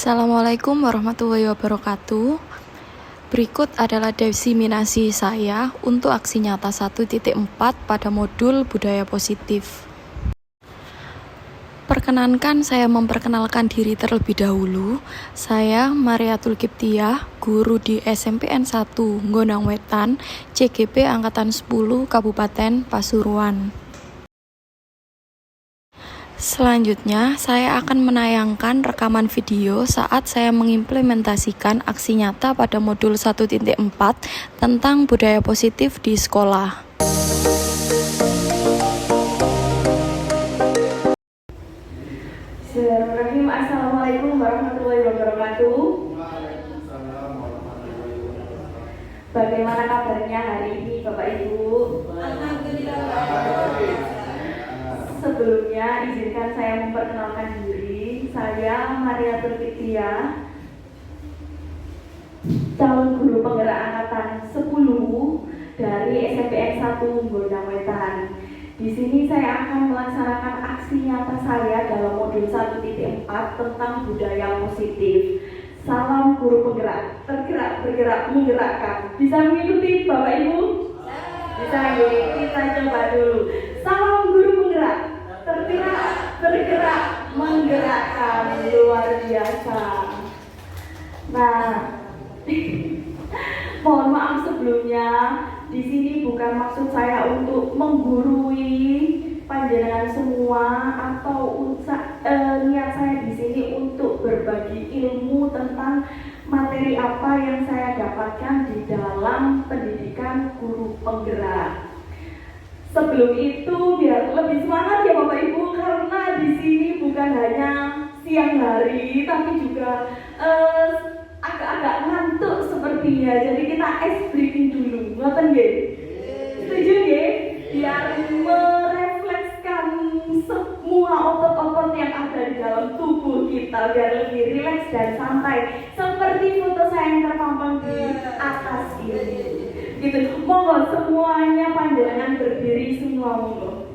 Assalamualaikum warahmatullahi wabarakatuh. Berikut adalah diseminasi saya untuk aksi nyata 1.4 pada modul budaya positif. Perkenankan saya memperkenalkan diri terlebih dahulu. Saya Mariatul Kiptiah, guru di SMPN 1 Gondang Wetan, CGP Angkatan 10 Kabupaten Pasuruan. Selanjutnya, saya akan menayangkan rekaman video saat saya mengimplementasikan aksi nyata pada modul 1.4 tentang budaya positif di sekolah. Bismillahirrahmanirrahim. Assalamualaikum warahmatullahi wabarakatuh. Bagaimana kabarnya hari ini Bapak Ibu? Sebelumnya izinkan saya memperkenalkan diri. Saya Mariatul Kiptiah, calon guru penggerak angkatan 10 dari SMPN 1 Gondang Wetan. Di sini saya akan melaksanakan aksi nyata saya dalam modul 1.4 tentang budaya positif. Salam guru penggerak, tergerak, bergerak, menggerakkan. Bisa mengikuti Bapak Ibu? Bisa, kita coba dulu. Salam guru penggerak, tergerak, bergerak, menggerakkan. Luar biasa. Nah, mohon maaf sebelumnya. Di sini bukan maksud saya untuk menggurui panjenengan semua atau niat saya di sini untuk berbagi ilmu tentang materi apa yang saya dapatkan di dalam pendidikan guru penggerak. Sebelum itu biar lebih semangat ya Bapak Ibu, karena di sini bukan hanya siang hari tapi juga agak-agak ngantuk sepertinya. Jadi kita ice breaking dulu, ngoten nggih? Setuju nggih? Biar mereflekskan semua otot-otot yang ada di dalam tubuh kita, biar lebih rileks dan santai. Seperti foto saya yang terpampang di atas ini. Gitu. Monggo semuanya panjenengan berdiri semua, monggo.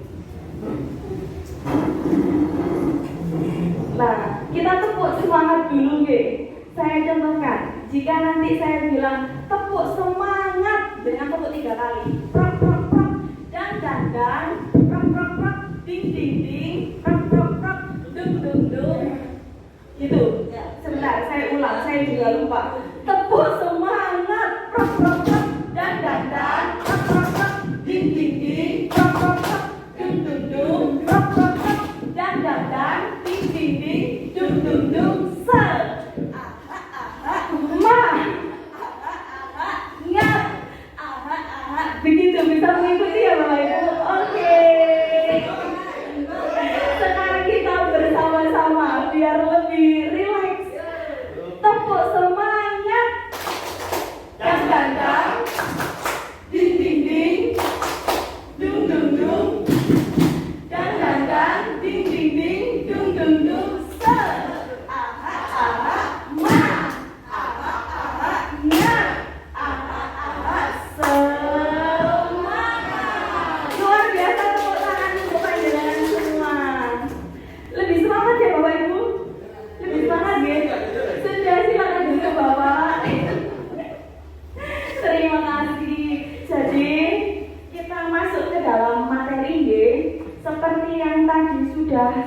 Nah, kita tepuk semangat dulu nggih. Saya contohkan, jika nanti saya bilang tepuk semangat dengan tepuk 3 kali, prok prok prok, dan prok prok prok, ding ding ding, prok prok prok, dung dung dung, gitu. Sebentar, saya ulang, saya juga lupa. Tepuk semangat, prok prok prok, dan prok prok prok, ding ding ding, prok prok prok, dung dung dung, prok prok prok, dan ding ding ding, dung dung dung, begitu, bisa mengikuti ya Bapak Ibu? Oke. Sekarang kita bersama-sama biar lebih rileks. Tepuk semangat. Dan ding ding ding, dung dung dung, dan ding ding ding, dung dung dung,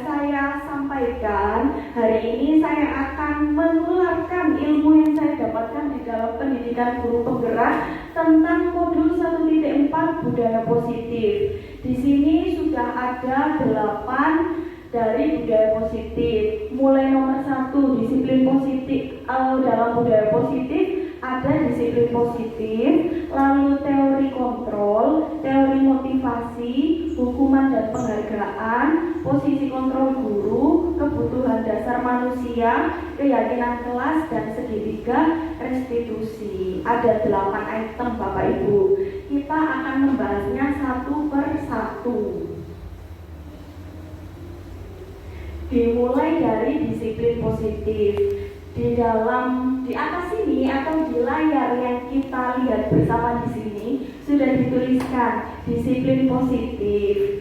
saya sampaikan. Hari ini saya akan menularkan ilmu yang saya dapatkan di dalam pendidikan guru penggerak tentang modul 1.4 budaya positif. Di sini sudah ada 8 dari budaya positif. Mulai nomor 1 disiplin positif. Dalam budaya positif ada disiplin positif, lalu teori kontrol, teori motivasi, hukuman dan penghargaan, posisi kontrol guru, kebutuhan dasar manusia, keyakinan kelas, dan segitiga restitusi. Ada 8 item Bapak Ibu. Kita akan membahasnya satu per satu. Dimulai dari disiplin positif. Di atas sini atau di layar yang kita lihat bersama di sini sudah dituliskan disiplin positif.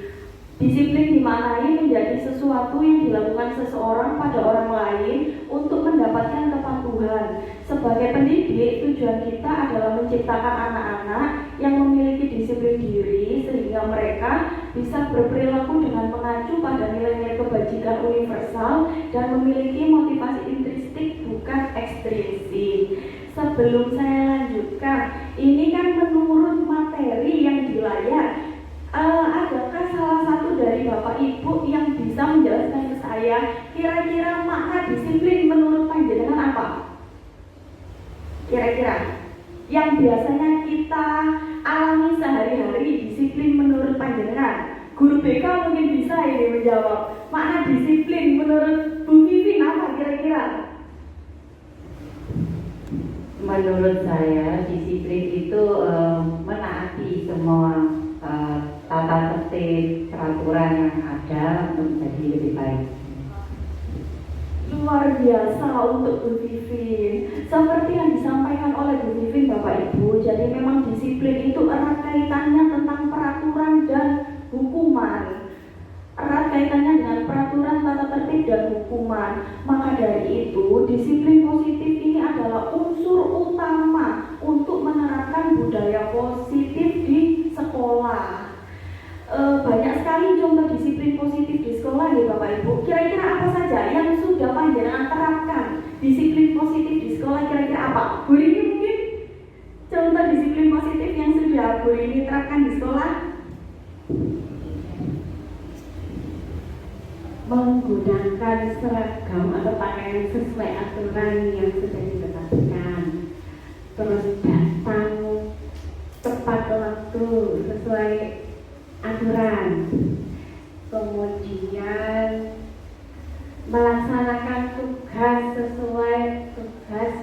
Disiplin dimaknai menjadi sesuatu yang dilakukan seseorang pada orang lain untuk mendapatkan kepatuhan. Sebagai pendidik, tujuan kita adalah menciptakan anak-anak yang memiliki disiplin diri sehingga mereka bisa berperilaku dengan mengacu pada nilai-nilai kebajikan universal dan memiliki motivasi intrinsik bukan ekstrinsik. Sebelum saya lanjutkan, ini kan menurut materi yang di layar. Adakah salah satu dari Bapak Ibu yang bisa menjelaskan ke saya kira-kira makna disiplin menurut panjenengan apa? Kira-kira yang biasanya kita alami sehari-hari, disiplin menurut panjenengan. Guru BK mungkin bisa ini menjawab. Makna disiplin menurut Bu Vivin apa kira-kira? Menurut saya disiplin itu menaati semua tata tertib, peraturan yang ada untuk menjadi lebih baik. Luar biasa untuk Bu Vivin. Seperti yang disampaikan oleh Bu Vivin Bapak Ibu, jadi memang disiplin itu erat kaitannya tentang peraturan dan hukuman. Erat kaitannya dengan peraturan, tata tertib dan hukuman. Maka dari itu, disiplin positif ini adalah unsur utama untuk menerapkan budaya positif di sekolah. Banyak sekali contoh disiplin positif di sekolah ya Bapak Ibu. Kira-kira apa saja yang sudah panjenengan terapkan disiplin positif di sekolah, kira-kira apa? Bu Rini mungkin contoh disiplin positif yang sudah Bu Rini terapkan di sekolah? Menggunakan seragam atau pakaian sesuai aturan yang sudah ditetapkan, terus datang tepat waktu sesuai aturan, kemudian melaksanakan tugas sesuai tugas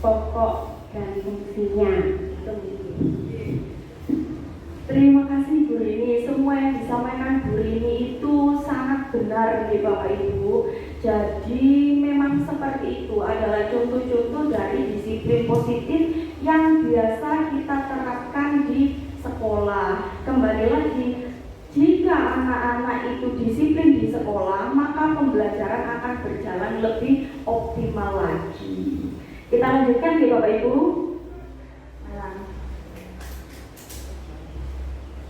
pokok dan fungsinya. Itu Terima kasih Bu Rini. Semua yang disampaikan Bu Rini itu sangat benar nih Bapak Ibu. Jadi memang seperti itu adalah contoh-contoh dari disiplin positif yang biasa kita terapkan di sekolah. Kembali lagi, jika anak-anak itu disiplin di sekolah, maka pembelajaran akan berjalan lebih optimal lagi. Kita lanjutkan nih Bapak Ibu.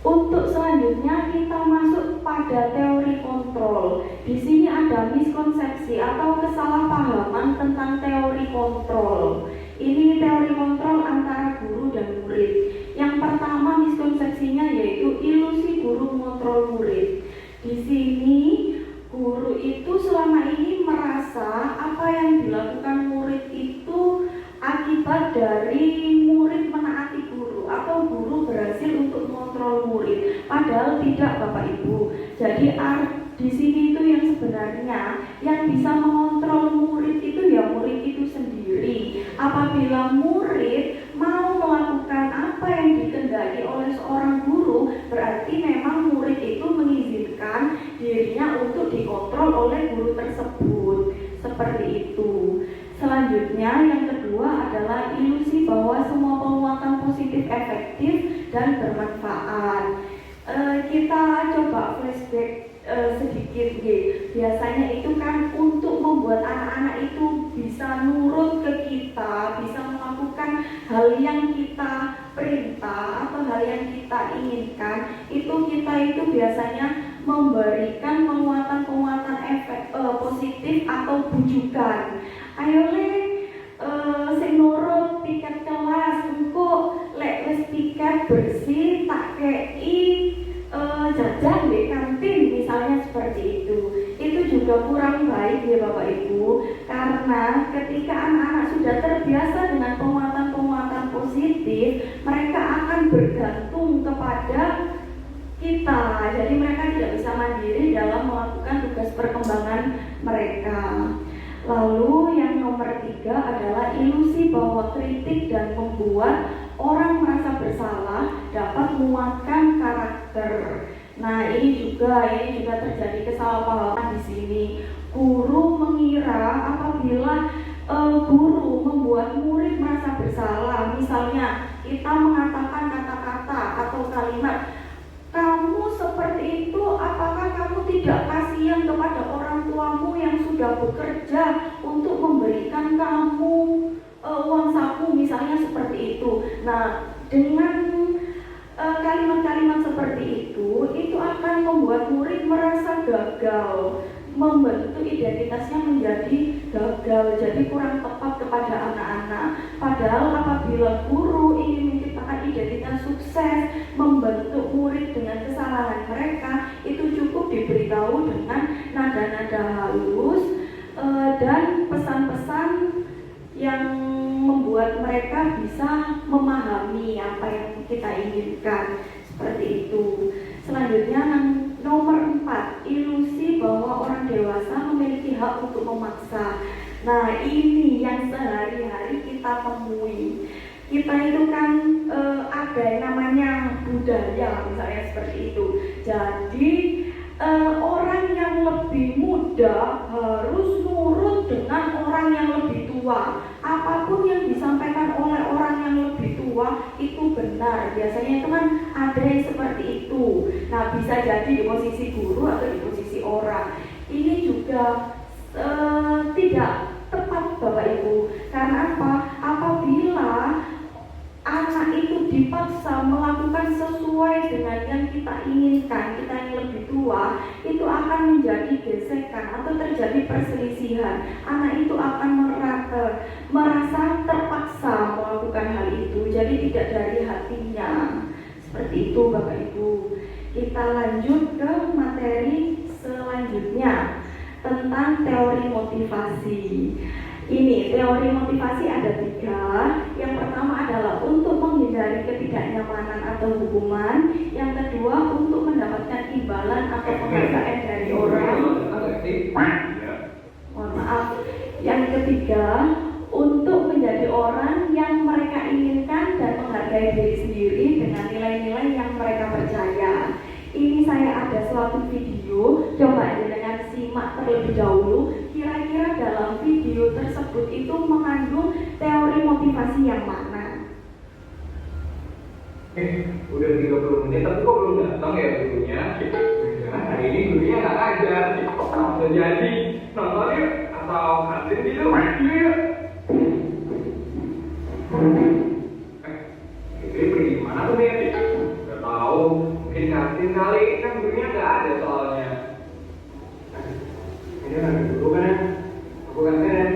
Untuk selanjutnya kita masuk pada teori kontrol. Di sini ada miskonsepsi atau kesalahpahaman tentang teori kontrol. Ini teori kontrol antara guru dan murid. Yang pertama miskonsepsinya yaitu ilusi guru mengontrol murid. Di sini guru itu selama ini merasa apa yang dilakukan murid itu akibat dari murid menaati guru atau guru berhasil untuk mengontrol murid. Padahal tidak Bapak Ibu. Jadi di sini itu yang sebenarnya yang bisa mengontrol murid itu ya murid itu sendiri. Apabila murid mau melakukan apa yang dikehendaki oleh seorang guru, berarti memang murid itu mengizinkan dirinya untuk dikontrol oleh guru tersebut. Seperti itu. Selanjutnya yang kedua adalah ilusi bahwa semua penguatan positif efektif dan bermanfaat. Kita coba flashback sedikit biasanya itu kan untuk membuat anak-anak itu bisa nurut ke kita, bisa melakukan hal yang kita perintah atau hal yang kita inginkan, itu kita itu biasanya memberikan penguatan-penguatan efek positif atau bujukan. Ayo le sing nurut tiket kelas engko lek wis tiket bersih tak kei jajan di kantin misalnya seperti itu. Itu juga kurang baik ya Bapak Ibu, karena ketika anak-anak sudah terbiasa dengan penguatan-penguatan positif, mereka akan bergantung kepada kita. Jadi mereka tidak bisa mandiri dalam melakukan tugas perkembangan mereka. Lalu yang nomor 3 adalah ilusi bahwa kritik dan membuat orang merasa bersalah dapat menguatkan karakter. Nah ini juga terjadi kesalahpahaman di sini. Guru mengira apabila guru membuat murid merasa bersalah, misalnya kita mengatakan kata-kata atau kalimat, kamu seperti itu, apakah kamu tidak kasihan kepada orang tuamu yang sudah bekerja untuk memberikan kamu uang saku misalnya seperti itu. Nah, dengan kalimat-kalimat seperti itu akan membuat murid merasa gagal, membentuk identitasnya menjadi gagal, jadi kurang tepat kepada anak-anak. Padahal apabila guru ingin menciptakan identitas sukses, membentuk murid dengan kesalahan mereka, itu cukup diberitahu dengan nada-nada halus dan pesan-pesan yang membuat mereka bisa memahami apa yang kita inginkan, seperti itu. Selanjutnya nomor 4, ilusi bahwa orang dewasa memiliki hak untuk memaksa. Nah, ini yang sehari-hari kita temui. Kita itu kan ada yang namanya budaya misalnya seperti itu. Jadi orang yang lebih muda harus nurut dengan orang yang lebih tua. Apapun yang disampaikan oleh orang yang lebih tua itu benar. Biasanya itu kan ada yang seperti itu. Nah, bisa jadi di posisi guru atau di posisi orang. Ini juga tidak tepat Bapak Ibu. Karena apa? Apabila anak itu dipaksa melakukan sesuai dengan yang kita inginkan, kita yang lebih tua, itu akan menjadi gesekan atau terjadi perselisihan. Anak itu akan merasa terpaksa melakukan hal itu, jadi tidak dari hatinya. Seperti itu Bapak Ibu. Kita lanjut ke materi selanjutnya tentang teori motivasi. Ini teori motivasi ada 3. Yang pertama adalah untuk menghindari ketidaknyamanan atau hukuman. Yang kedua untuk mendapatkan imbalan atau penghargaan dari orang. Mohon maaf. Yang ketiga untuk menjadi orang yang mereka inginkan dan menghargai diri sendiri dengan nilai-nilai yang mereka percaya. Ini saya ada suatu video, coba dengan simak terlebih dahulu. Kira-kira dalam video tersebut itu mengandung teori motivasi yang mana? Udah 30 menit tapi kok belum datang ya gurunya? Jangan hari ini gurunya nggak ngajar. Bisa jadi nonton yuk atau kantin gitu. Yuk. Ini pergi kemana tuh Mir? Gak tahu. Mungkin kantin kali, kan gurunya nggak ada soalnya. Ini lagi dulu kan ya? Aku kantin ya.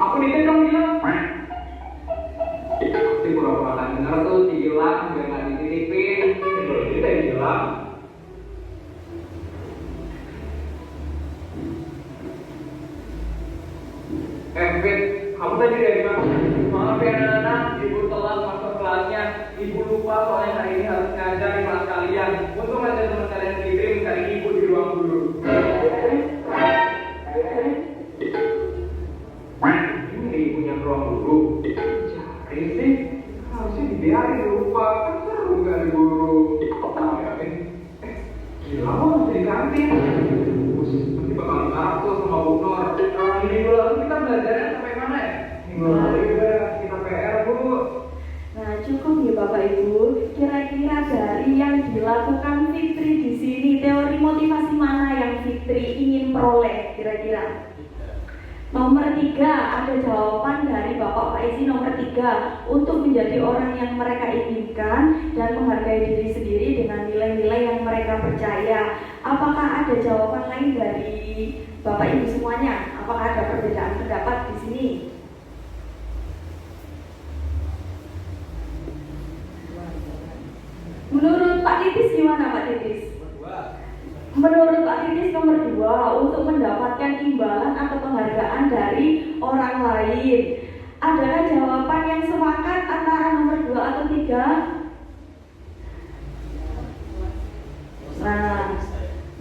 Aku nitip dong bilang. Pasti pura-pura kan denger tuh dibilang biar nggak dititipin. Kalau kita bilang. Fit, kamu tadi dari mana? Maaf ya anak-anak, ibu telat masuk kelasnya. Ibu lupa soalnya hari ini harus ngajar di kelas kalian. Untung aja teman kalian sendiri mencari ibu di ruang guru. Ini ibunya ruang guru. Cari sih, harusnya dibiarin lupa. Kan seru nggak di guru. Gila kok masih di kantin. Nanti bakal kartu sama Bu Nur. Minggu lalu kita belajarnya sampai mana ya? Minggu lalu kita PR Bu. Nah, cukup ya Bapak Ibu. Kira-kira dari yang dilakukan Fitri di sini, teori motivasi mana yang Fitri ingin peroleh kira-kira? Nomor 3, ada jawaban dari Bapak Faizi nomor 3, untuk menjadi orang yang mereka inginkan dan menghargai diri sendiri dengan nilai-nilai yang mereka percaya. Apakah ada jawaban lain dari Bapak Ibu semuanya? Apakah ada perbedaan pendapat di sini? Menurut Pak Titis gimana Pak Titis? Menurut Pak Titis nomor 2, untuk mendapatkan imbalan atau penghargaan dari orang lain. Adakah jawaban yang sepakat antara nomor 2 atau 3? Nah,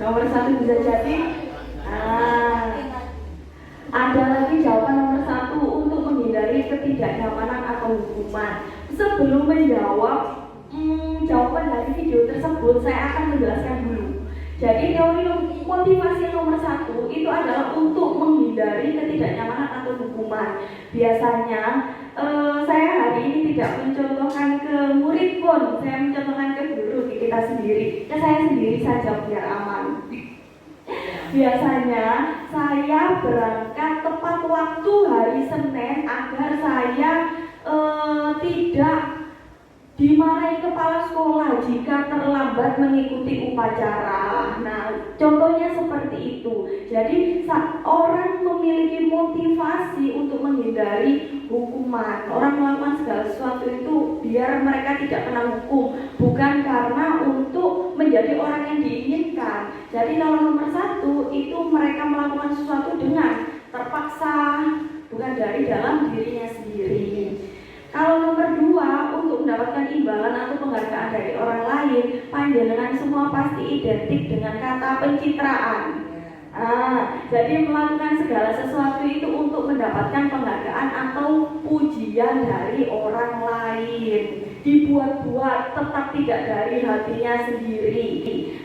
nomor 1 bisa jadi. Ada lagi jawaban nomor 1, untuk menghindari ketidaknyamanan atau hukuman. Sebelum menjawab jawaban dari video tersebut, saya akan menjelaskan dulu. Jadi teori motivasi nomor 1 itu adalah untuk menghindari ketidaknyamanan atau hukuman. Biasanya saya hari ini tidak mencontohkan ke murid pun, saya mencontohkan ke guru kita sendiri. saya sendiri saja biar aman. Biasanya saya berangkat tepat waktu hari Senin agar saya tidak dimarahi kepala sekolah jika terlambat mengikuti upacara. Nah, contohnya seperti itu. Jadi orang memiliki motivasi untuk menghindari hukuman. Orang melakukan segala sesuatu itu biar mereka tidak kena hukum, bukan karena untuk menjadi orang yang diinginkan. Jadi kalau nomor satu itu mereka melakukan sesuatu dengan terpaksa, bukan dari dalam dirinya sendiri. Kalau nomor dua, untuk mendapatkan imbalan atau penghargaan dari orang lain, panjenengan semua pasti identik dengan kata pencitraan. Jadi melakukan segala sesuatu itu untuk mendapatkan penghargaan atau pujian dari orang lain. Dibuat-buat, tetap tidak dari hatinya sendiri.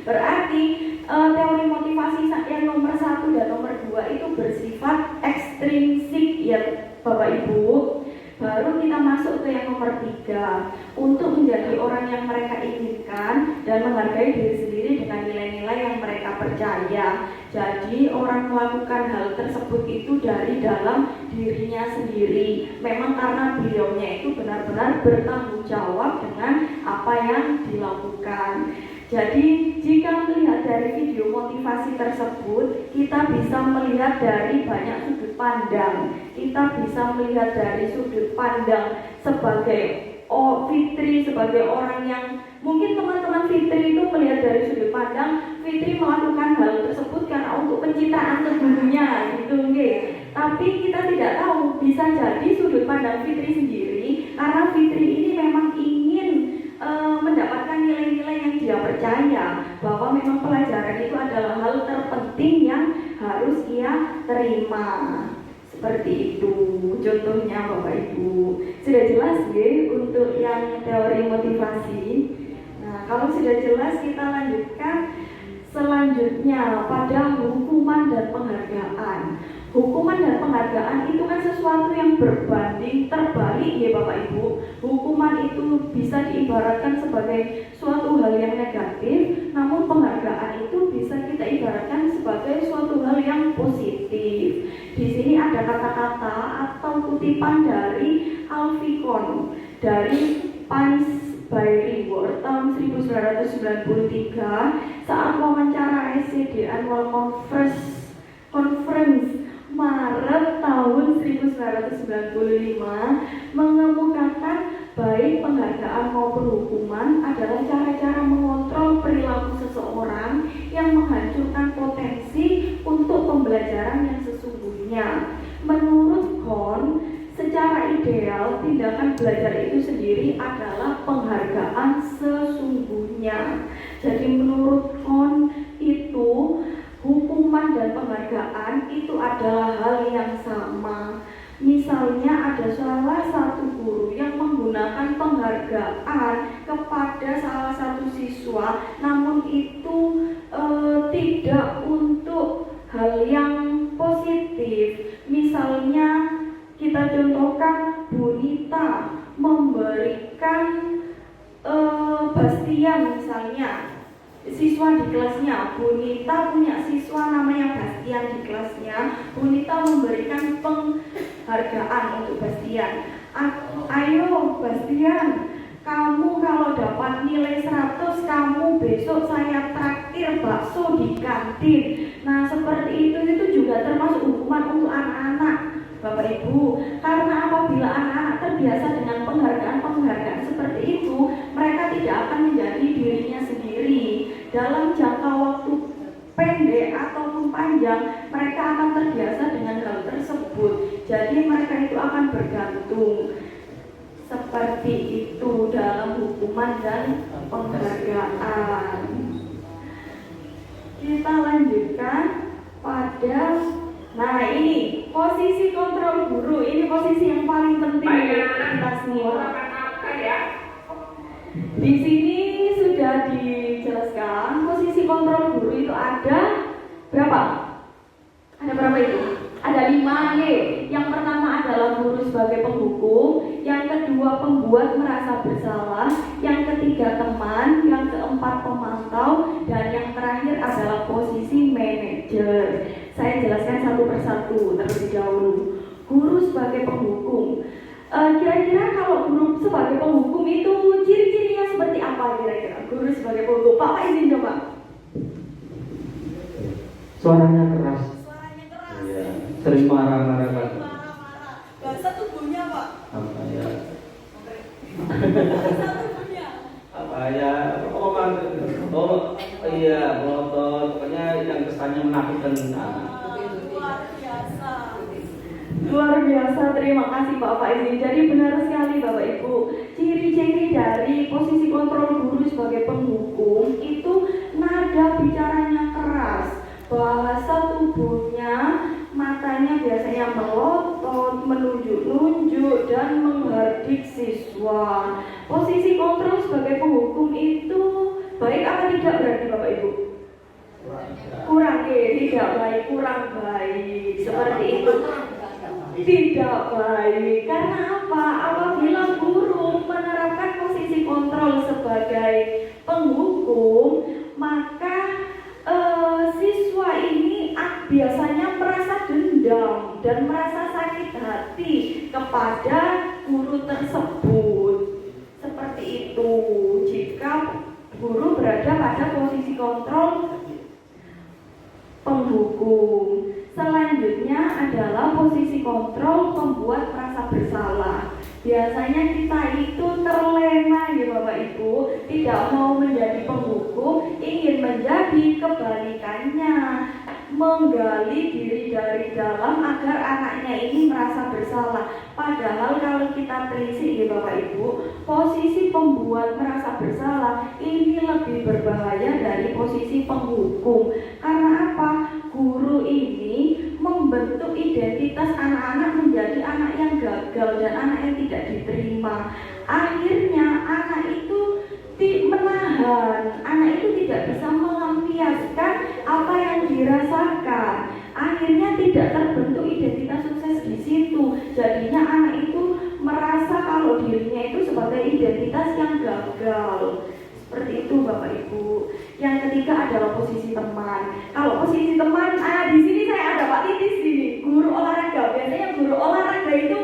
Berarti teori motivasi yang nomor satu dan nomor dua itu bersifat ekstrinsik ya Bapak Ibu. Baru kita masuk ke yang nomor 3, untuk menjadi orang yang mereka inginkan dan menghargai diri sendiri dengan nilai-nilai yang mereka percaya. Jadi orang melakukan hal tersebut itu dari dalam dirinya sendiri. Memang karena beliaunya itu benar-benar bertanggung jawab dengan apa yang dilakukan. Jadi jika melihat dari video motivasi tersebut, kita bisa melihat dari banyak sudut pandang. Kita bisa melihat dari sudut pandang sebagai Fitri, sebagai orang yang mungkin teman-teman Fitri itu melihat dari sudut pandang Fitri melakukan hal tersebut karena untuk pencitraan kegurunya gitu nggih. Tapi kita tidak tahu, bisa jadi sudut pandang Fitri sendiri karena Fitri ini memang ingin mendapatkan nilai-nilai yang dia percaya bahwa memang pelajaran itu adalah hal terpenting yang harus ia terima. Seperti itu contohnya Bapak Ibu. Sudah jelas ya untuk yang teori motivasi. Nah, kalau sudah jelas kita lanjutkan selanjutnya pada hukuman dan penghargaan. Hukuman dan penghargaan itu kan sesuatu yang berbanding terbalik ya Bapak Ibu. Hukuman itu bisa diibaratkan sebagai suatu hal yang negatif, namun penghargaan itu bisa kita ibaratkan sebagai suatu hal yang positif. Di sini ada kata-kata atau kutipan dari Alficon dari Punish by Reward tahun 1993 saat wawancara SCD Annual Conference Maret tahun 1995 mengemukakan baik penghargaan maupun hukuman adalah cara-cara mengontrol perilaku seseorang yang menghancurkan potensi untuk pembelajaran yang sesungguhnya. Menurut Kohn, secara ideal tindakan belajar itu sendiri adalah penghargaan sesungguhnya. Jadi menurut Kohn itu hukuman dan penghargaan itu adalah hal yang sama. Misalnya ada salah satu guru yang menggunakan penghargaan kepada salah satu siswa, namun itu tidak untuk hal yang positif. Misalnya kita contohkan Bu Nita memberikan Bastian misalnya, siswa di kelasnya. Bu Nita punya siswa namanya Bastian di kelasnya. Bu Nita memberikan penghargaan untuk Bastian. Ayo Bastian, kamu kalau dapat nilai 100, kamu besok saya traktir bakso di kantin. Nah seperti itu juga termasuk hukuman untuk anak-anak Bapak Ibu. Karena apabila anak-anak terbiasa dengan penghargaan seperti itu, mereka tidak akan menjadi dirinya sendiri. Dalam jangka waktu pendek ataupun panjang, mereka akan terbiasa dengan hal tersebut. Jadi mereka itu akan bergantung. Seperti itu dalam hukuman dan penghargaan. Kita lanjutkan pada, nah ini posisi kontrol guru. Ini posisi yang paling penting kita semua. Di sini sudah dijelaskan posisi kontrol guru itu ada berapa? Ada berapa itu? Ada 5 ya. Yang pertama adalah guru sebagai penghukum, yang kedua pembuat merasa bersalah, yang ketiga teman, yang keempat pemantau, Suaranya keras. Iya. Sering marah-marah Pak. Bahasa tubuhnya Pak. Apa ya? Bahasa tubuhnya. Apa ya? Oh iya, melotot. Pokoknya yang kesannya menakutkan. Luar biasa. Luar biasa, terima kasih Bapak Izin. Jadi benar sekali Bapak Ibu, ciri-ciri dari posisi kontrol guru sebagai penghukum itu nada bicaranya keras, bahasa tubuhnya, matanya biasanya melotot, menunjuk-nunjuk, dan menghardik siswa. Posisi kontrol sebagai penghukum itu baik apa tidak berarti Bapak Ibu? Kurang, tidak baik, kurang baik, seperti itu. Tidak baik. Karena apa? Apabila guru menerapkan posisi kontrol sebagai penghukum, maka siswa ini biasanya merasa dendam dan merasa sakit hati kepada guru tersebut. Seperti itu. Jika guru berada pada posisi kontrol penghukum. Selanjutnya adalah posisi kontrol pembuat merasa bersalah. Biasanya kita itu terlena ya Bapak Ibu, tidak mau menjadi penghukum, ingin menjadi kebalikannya, menggali diri dari dalam agar anaknya ini merasa bersalah. Padahal kalau kita telisik ya Bapak Ibu, posisi pembuat merasa bersalah ini lebih berbahaya dari posisi penghukum. Karena apa? Guru ini membentuk identitas anak-anak menjadi anak yang gagal dan anak yang tidak diterima. Akhirnya anak itu menahan, anak itu tidak bisa melampiaskan apa yang dirasakan. Akhirnya tidak terbentuk identitas sukses di situ. Jadinya anak itu merasa kalau dirinya itu sebagai identitas yang gagal. Seperti itu Bapak Ibu. Yang ketiga adalah posisi teman. Kalau posisi teman, di sini saya ada Pak Titis sini, guru olahraga. Biasanya guru olahraga itu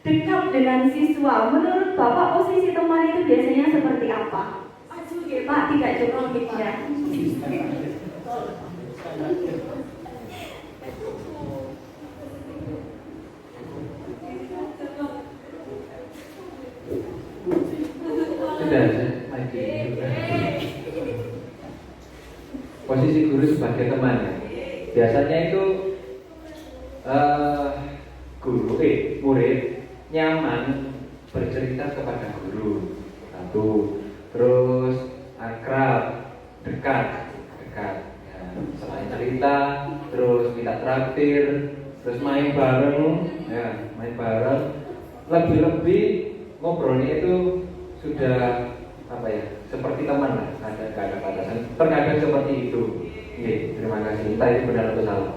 dekat dengan siswa. Menurut Bapak posisi teman itu biasanya seperti apa? Maju ya Pak, tidak cukup mic-nya. Sudah lagi. Posisi guru sebagai teman ya. Biasanya itu murid nyaman bercerita kepada guru. Satu, terus akrab, dekat. Ya, selain cerita, terus minta traktir, terus main bareng, lebih-lebih ngobrolnya itu sudah seperti teman lah, ada batasan. Terkadang seperti itu. Oke, terima kasih. Entah itu benar atau salah.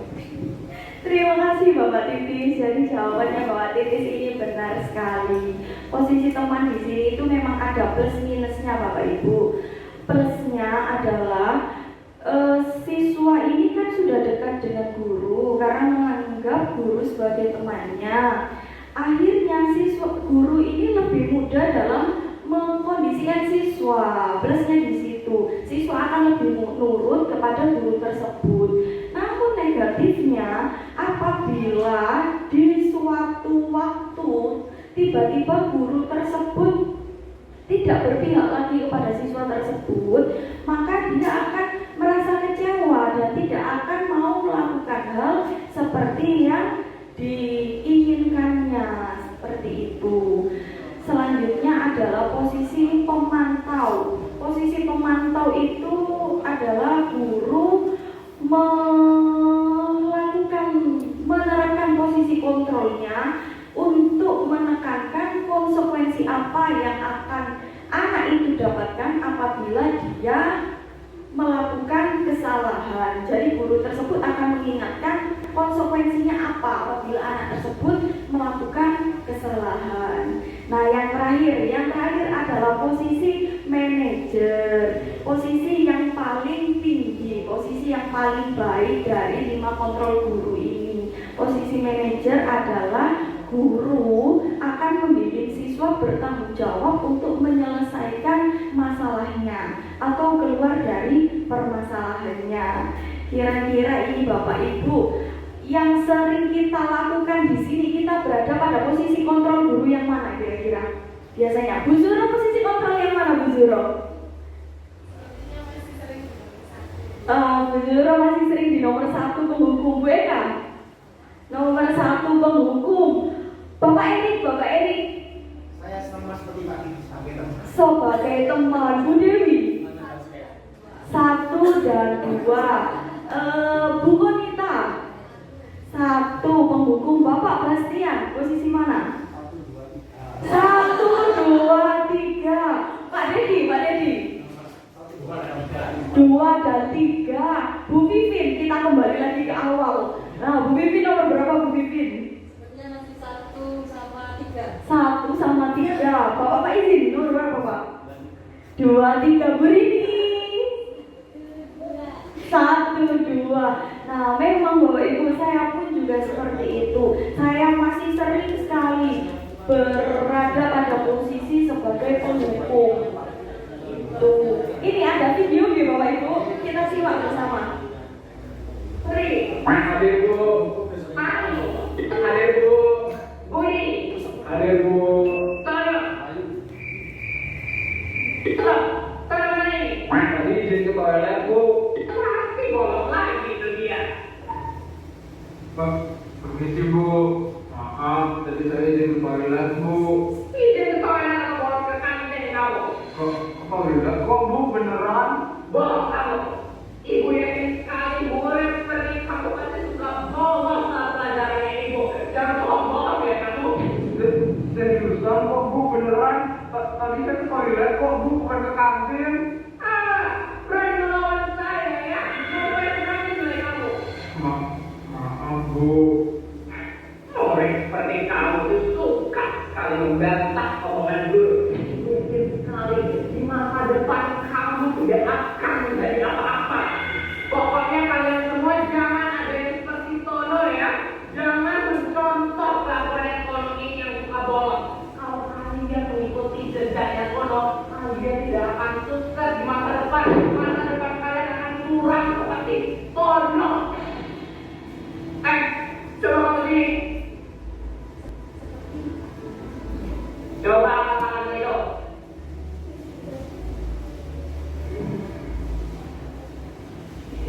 Terima kasih Bapak Titis. Jadi jawabannya Bapak Titis ini benar sekali. Posisi teman di sini itu memang ada plus minusnya Bapak Ibu. Plusnya adalah siswa ini kan sudah dekat dengan guru karena menganggap guru sebagai temannya. Akhirnya guru ini lebih mudah dalam mengkondisikan siswa. Plusnya di situ, siswa akan lebih nurut kepada guru tersebut. Namun negatifnya, apabila di suatu waktu tiba-tiba guru tersebut tidak berpihak lagi kepada siswa tersebut, maka dia akan merasa kecewa dan tidak akan mau melakukan hal seperti yang diinginkannya. Seperti itu. Selanjutnya adalah posisi pemantau. Posisi pemantau itu adalah guru menerapkan posisi kontrolnya untuk menekankan konsekuensi apa yang akan anak itu dapatkan apabila dia melakukan kesalahan. Jadi guru tersebut akan mengingatkan konsekuensinya apa apabila anak tersebut melakukan kesalahan. Nah, yang terakhir adalah posisi manajer. Posisi yang paling tinggi, posisi yang paling baik dari 5 kontrol guru ini. Posisi manajer adalah guru akan membimbing siswa bertanggung jawab untuk menyelesaikan masalahnya atau keluar dari permasalahannya. Kira-kira ini Bapak Ibu, yang sering kita lakukan di sini, kita berada pada posisi kontrol guru yang mana kira-kira? Biasanya Bu Zuro posisi kontrol yang mana Bu Zuro? Bu Zuro masih sering di nomor 1 penghukum Bu Eka. Nomor 1 penghukum. Bapak Erik. Saya sama seperti Pak sebagai teman. Sebagai teman Bu Dewi. 1 dan 2. Bu Konita. 1 penghukum. Bapak Bastian posisi mana? 1, 2, 3. Pak Dedi. 2 dan 3. Bu Vivin, kita kembali lagi ke awal. Nah, Bu Vivin nomor berapa Bu Vivin? Masih 1 sama 3. 1 sama 3. Bapak izin, nomor berapa Pak? 2, 3. Bu Rini 1, 2. Nah, memang Bapak Ibu, saya pun juga seperti itu. Saya masih sering sekali berada pada posisi sebagai pendukung. Ini ada video nih Bapak Ibu, kita simak bersama. Tri, Hadir Bu. Ani, Hadir Bu. Budi, Hadir Bu. Toyo. Toyo mana ini? Tadi izin ke toilet Bu. Pasti bolong lagi itu dia. Permisi Bu. Maaf, tadi saya izin ke toilet Bu. Izin ke toilet atau bolong ke kantin kamu? Kok Bu beneran? Bolong kamu. Ibu yakin sekali murid seperti kamu pasti suka bohong saat pelajarannya ibu. Jangan bohong-bohong ya kamu. Seriusan kok Bu beneran? Tadi saya ke toilet kok Bu bukan ke kantin? Berani melawan saya ya. Berani nilai kamu. Maaf Bu. Murid seperti kamu itu suka sekali membantah omongan guru. Mungkin sekali di masa depan kamu tidak akan menjadi apa-apa. Pokoknya kalian semua jangan ada yang seperti Tono ya. Jangan mencontoh laporan ekonomi yang suka bolong. Kalau kalian mengikuti jejaknya Tono, kalian tidak akan sukses di masa depan. Masa depan kalian akan suram seperti Tono. Coba kamu sini. Coba angkat tangan itu.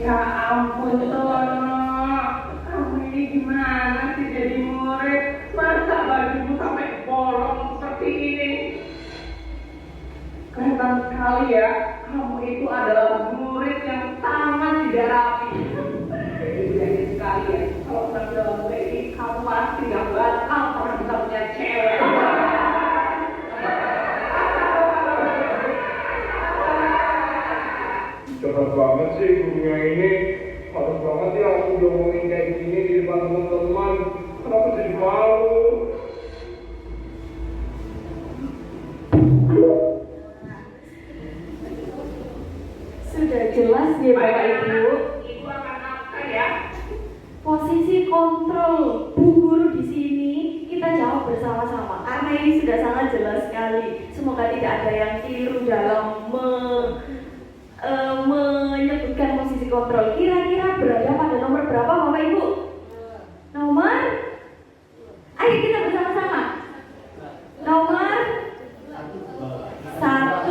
Ya ampun Tono, kamu ini gimana sih jadi murid? Masa bajumu sampai bolong seperti ini? Kelihatan sekali ya, kamu itu adalah murid yang sangat tidak rapi. Ibu yakin sekali ya, kalau dalam murid ini kamu pasti gak bakal pernah bisa punya cewek. Jahat banget sih gurunya ini. Harus banget ya aku udah ngomongin kayak gini di depan teman-teman. Kenapa jadi malu? Sudah jelas ya Bapak Ibu. Ibu akan absen ya. Posisi kontrol Bu Guru di sini kita jawab bersama-sama karena ini sudah sangat jelas sekali. Semoga tidak ada yang keliru dalam menyebutkan posisi kontrol. Kira-kira berada pada nomor berapa Bapak Ibu? Nomor? Ayo kita bersama-sama. Nomor 1,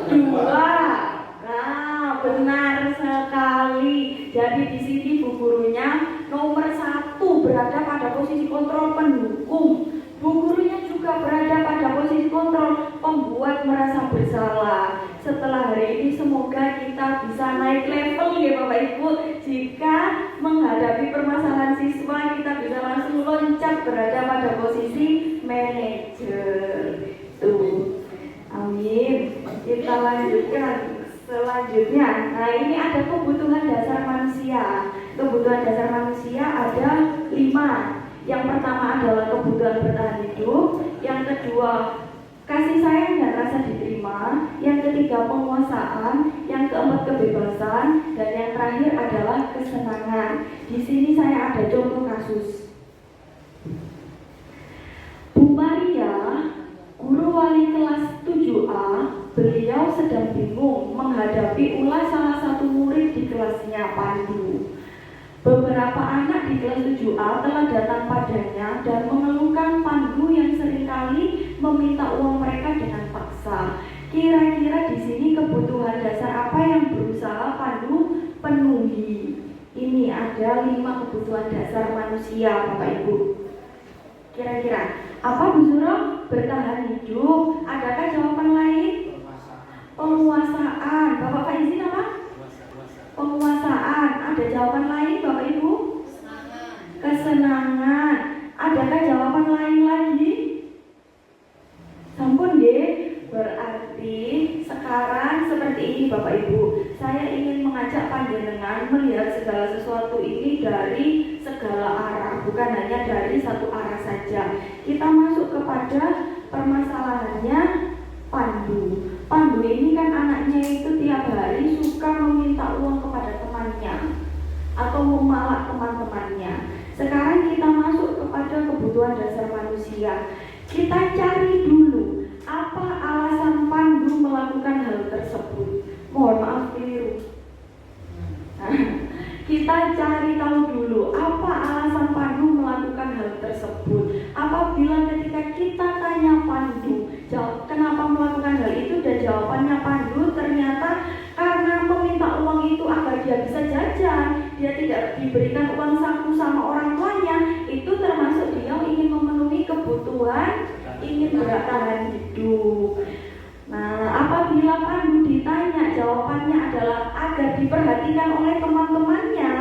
2. Nah, benar sekali. Jadi di sini Bu Gurunya nomor 1 berada pada posisi kontrol pendukung. Bu Gurunya juga berada pada posisi kontrol pembuat merasa bersalah. Setelah hari ini semoga kita bisa naik level ya Bapak Ibu. Jika menghadapi permasalahan siswa kita bisa langsung loncat berada pada posisi manajer. Tuh. Amin. Kita lanjutkan selanjutnya. Nah, ini ada kebutuhan dasar manusia. Kebutuhan dasar manusia ada 5. Yang pertama adalah kebutuhan bertahan hidup. Yang kedua, kasih sayang dan rasa diterima. Yang ketiga, penguasaan. Yang keempat, kebebasan. Dan yang terakhir adalah kesenangan. Di sini saya ada contoh kasus. Bu Maria, guru wali kelas 7A, beliau beliau sedang bingung menghadapi ulah salah satu murid di kelasnya, Pandu. Beberapa anak di kelas 7A telah datang padanya dan mengeluhkan Pandu yang seringkali meminta uang mereka dengan paksa. Kira-kira di sini kebutuhan dasar apa yang berusaha Pandu penuhi? Ini ada 5 kebutuhan dasar manusia, Bapak Ibu. Kira-kira apa, Bu Suro? Bertahan hidup. Adakah jawaban lain? Penguasaan. Bapak Pak izin apa? Penguasaan. Ada jawaban lain, Bapak Ibu? Kesenangan. Adakah jawaban lain lagi? Sampun nggih. Berarti sekarang seperti ini, Bapak Ibu. Saya ingin mengajak panjenengan melihat segala sesuatu ini dari segala arah, bukan hanya dari satu arah saja. Kita masuk kepada permasalahannya Pandu. Pandu ini kan anaknya itu tiap hari suka meminta uang kepada temannya atau memalak teman-temannya. Sekarang kita masuk kepada kebutuhan dasar manusia. Kita cari dulu apa alasan Pandu melakukan hal tersebut. Mohon maaf keliru. Kita cari tahu dulu apa alasan Pandu melakukan hal tersebut. Apabila ketika kita tanya Pandu, kenapa melakukan hal itu, dan jawabannya Pandu ternyata karena meminta uang itu agar dia bisa jajan, dia tidak diberikan uang saku sama orang tuanya, itu termasuk dia ingin memenuhi kebutuhan, ingin bertahan hidup. Nah, apabila Pandu ditanya, jawabannya adalah agar diperhatikan oleh teman-temannya,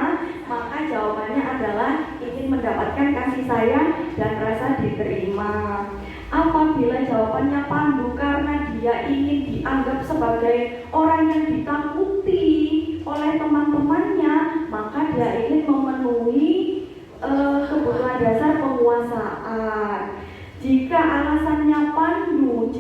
maka jawabannya adalah ingin mendapatkan kasih sayang dan rasa diterima. Apabila jawabannya Pandu karena dia ingin dianggap sebagai orang yang ditakuti oleh teman-temannya, maka dia ingin memenuhi kebutuhan dasar penguasaan. Jika alasannya Pandu,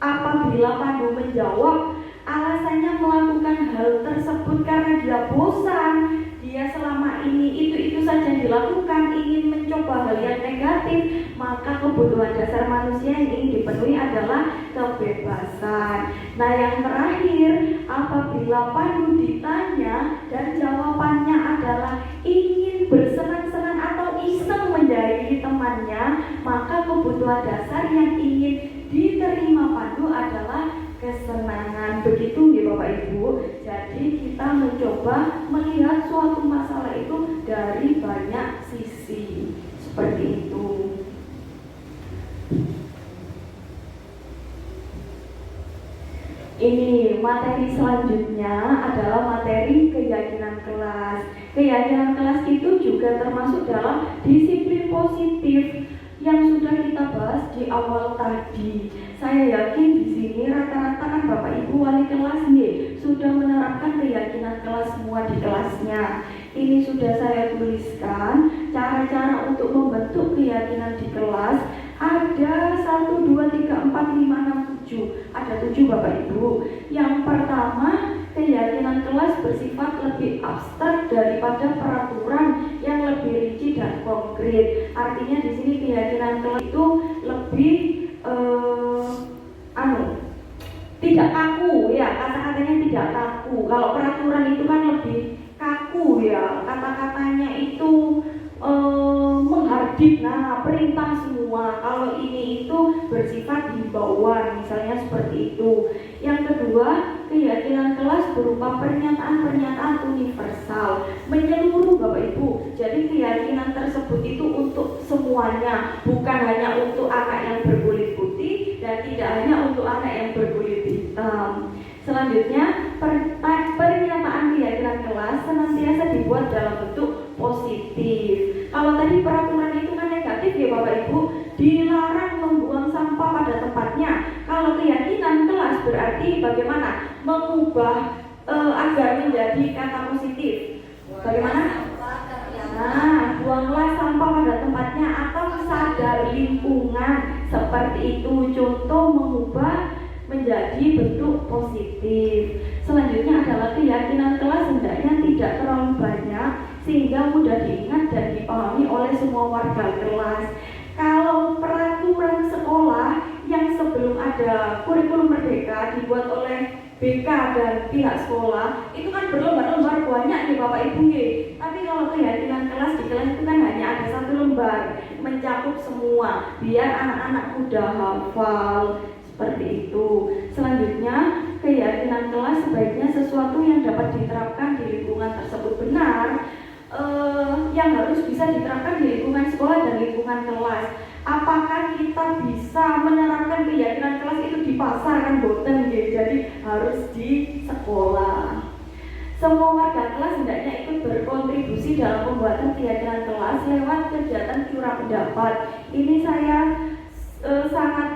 apabila Pandu menjawab alasannya melakukan hal tersebut karena dia bosan, dia selama ini itu saja dilakukan, ingin mencoba hal yang negatif, maka kebutuhan dasar manusia yang ingin dipenuhi adalah kebebasan. Nah, yang terakhir, apabila Pandu ditanya dan jawabannya adalah ingin bersenang-senang atau iseng menjahili temannya, maka kebutuhan dasar yang ingin diterima Pandu adalah kesenangan. Begitu ya Bapak Ibu. Jadi kita mencoba melihat suatu masalah itu dari banyak sisi. Seperti itu. Ini materi selanjutnya adalah materi keyakinan kelas. Keyakinan kelas itu juga termasuk dalam disiplin positif yang sudah kita bahas di awal tadi. Saya yakin di sini rata-rata kan Bapak Ibu wali kelas nih sudah menerapkan keyakinan kelas semua di kelasnya. Ini sudah saya tuliskan cara-cara untuk membentuk keyakinan di kelas. Ada 1, 2, 3, 4, 5, 6, 7. Ada 7 Bapak Ibu. Yang pertama, keyakinan kelas bersifat lebih abstrak daripada peraturan yang lebih rinci dan konkret. Artinya di sini keyakinan kelas itu lebih tidak kaku ya, kata-katanya tidak kaku. Kalau peraturan itu kan lebih kaku ya, kata-katanya itu menghardik, nah perintah semua. Kalau ini itu bersifat himbauan, misalnya seperti itu. Yang kedua, keyakinan kelas berupa pernyataan-pernyataan universal, menyeluruh Bapak Ibu. Jadi keyakinan tersebut itu untuk semuanya, bukan hanya untuk anak yang berkulit putih dan tidak hanya untuk anak yang berkulit hitam. Selanjutnya, pernyataan keyakinan kelas senantiasa dibuat dalam bentuk positif. Kalau tadi peraturan itu kan negatif ya Bapak Ibu, dilarang membuang sampah pada tempatnya. Kalau keyakinan kelas berarti bagaimana? Mengubah agar menjadi kata positif. Bagaimana? Nah, buanglah sampah pada tempatnya atau sadar lingkungan. Seperti itu, contoh mengubah menjadi bentuk positif. Selanjutnya adalah keyakinan kelas hendaknya tidak terlalu banyak sehingga mudah diingat dan dipahami oleh semua warga kelas. Kalau peraturan sekolah yang sebelum ada kurikulum merdeka dibuat oleh BK dan pihak sekolah itu kan berlembar-lembar banyak nih Bapak Ibu ya. Tapi kalau keyakinan kelas di kelas itu kan hanya ada satu lembar mencakup semua biar anak-anak mudah hafal seperti itu. Selanjutnya keyakinan kelas sebaiknya sesuatu yang dapat diterapkan di lingkungan tersebut benar, yang harus bisa diterapkan di lingkungan sekolah dan lingkungan kelas. Apakah kita bisa menerapkan keyakinan kelas itu di pasar kan boten gitu, jadi harus di sekolah. Semua warga kelas hendaknya ikut berkontribusi dalam pembuatan keyakinan kelas lewat kegiatan curah pendapat. Ini saya sangat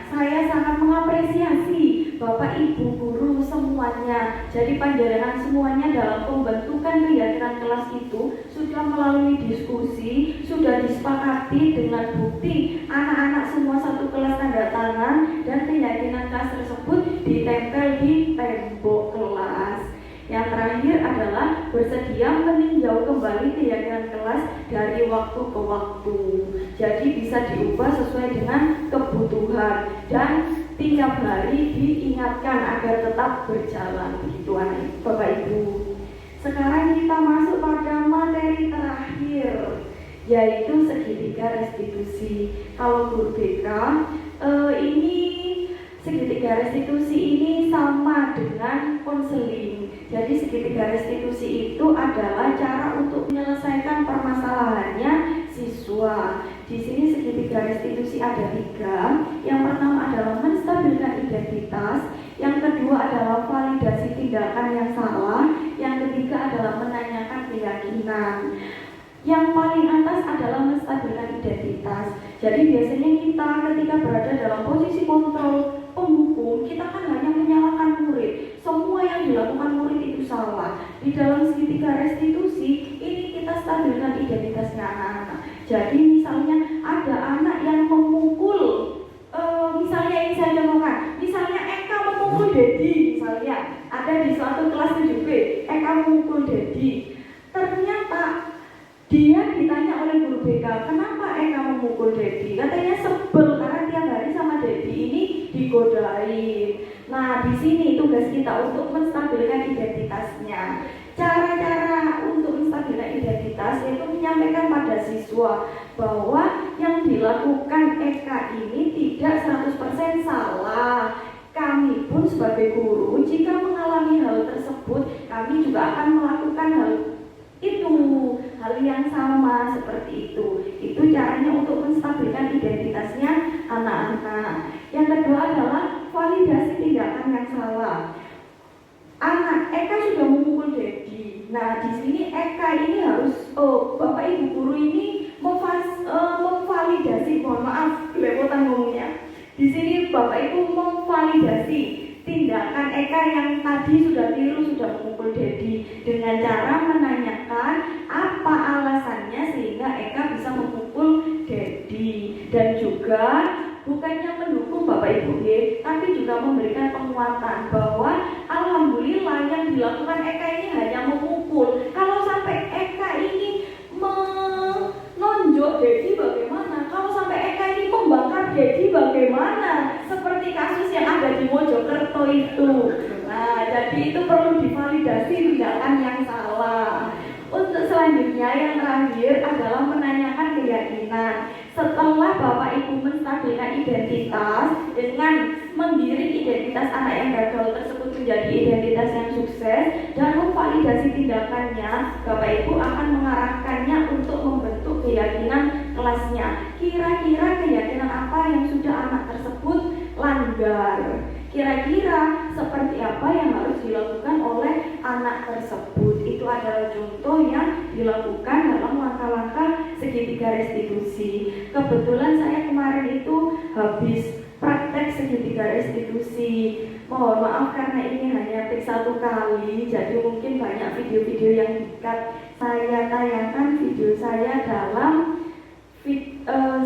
saya sangat mengapresiasi Bapak Ibu guru semuanya. Jadi panjenengan semuanya dalam pembentukan keyakinan kelas itu sudah melalui diskusi, sudah disepakati dengan bukti anak-anak semua satu kelas tanda tangan dan keyakinan kelas tersebut ditempel di tembok kelas. Yang terakhir adalah bersedia meninjau kembali keyakinan kelas dari waktu ke waktu. Jadi bisa diubah sesuai dengan kebutuhan dan tiap hari diingatkan agar tetap berjalan. Begitu Bapak Ibu. Sekarang kita masuk pada materi terakhir, yaitu segitiga restitusi. Kalau guru BK, ini segitiga restitusi ini sama dengan konseling. Jadi segitiga restitusi itu adalah cara untuk menyelesaikan permasalahannya siswa. Di sini segitiga restitusi ada 3. Yang pertama adalah menstabilkan identitas, yang kedua adalah validasi tindakan yang salah, yang ketiga adalah menanyakan keyakinan. Yang paling atas adalah menstabilkan identitas. Jadi biasanya kita ketika berada dalam posisi kontrol penghukum, kita kan hanya menyalahkan murid. Semua yang dilakukan murid itu salah. Di dalam segitiga restitusi ini kita stabilkan identitasnya anak-anak. Jadi misalnya ada anak yang memukul, misalnya ini saya contohkan, misalnya Eka memukul Dedi, misalnya ada di suatu kelas 7B, Eka memukul Dedi. Ternyata dia ditanya oleh guru BK, kenapa Eka memukul Dedi? Katanya sebel karena tiap hari sama Dedi ini digodain. Nah, di sini tugas kita untuk menstabilkan identitasnya. Cara-cara untuk menstabilkan identitas yaitu menyampaikan pada siswa bahwa yang dilakukan Eka ini tidak 100% salah. Kami pun sebagai guru jika mengalami hal tersebut, kami juga akan melakukan hal yang sama seperti itu. Itu caranya untuk menstabilkan identitasnya anak-anak. Yang kedua adalah validasi tindakan yang salah. Anak Eka sudah memukul Dedi. Nah, di sini Eka ini harus, Bapak Ibu guru ini memvalidasi, mohon maaf, belepotan ngomongnya. Di sini Bapak Ibu memvalidasi tindakan Eka yang tadi sudah keliru, sudah memukul Dedi dengan cara menanyakan apa alasannya sehingga Eka bisa memukul Dedi, dan juga bukannya mendukung Bapak Ibu tapi juga memberikan penguatan bahwa alhamdulillah yang dilakukan Eka ini hanya memukul. Kalau sampai Eka ini menonjok Dedi bagaimana? Kalau sampai Eka ini membakar Dedi bagaimana? Seperti kasus yang ada di Mojokerto itu. Nah, jadi itu perlu divalidasi tindakan yang salah. Untuk selanjutnya yang terakhir adalah menanyakan keyakinan. Setelah Bapak Ibu menstabilkan identitas dengan menggiring identitas anak yang gagal tersebut menjadi identitas yang sukses dan memvalidasi tindakannya, Bapak Ibu akan mengarahkannya untuk membentuk keyakinan kelasnya. Kira-kira keyakinan apa yang sudah anak tersebut langgar? Kira-kira seperti apa yang harus dilakukan oleh anak tersebut? Itu adalah contoh yang dilakukan dalam langkah-langkah segitiga restitusi. Kebetulan saya kemarin itu habis praktek segitiga restitusi. Mohon maaf karena ini hanya take 1 kali, jadi mungkin banyak video-video yang dikat. Saya tayangkan video saya dalam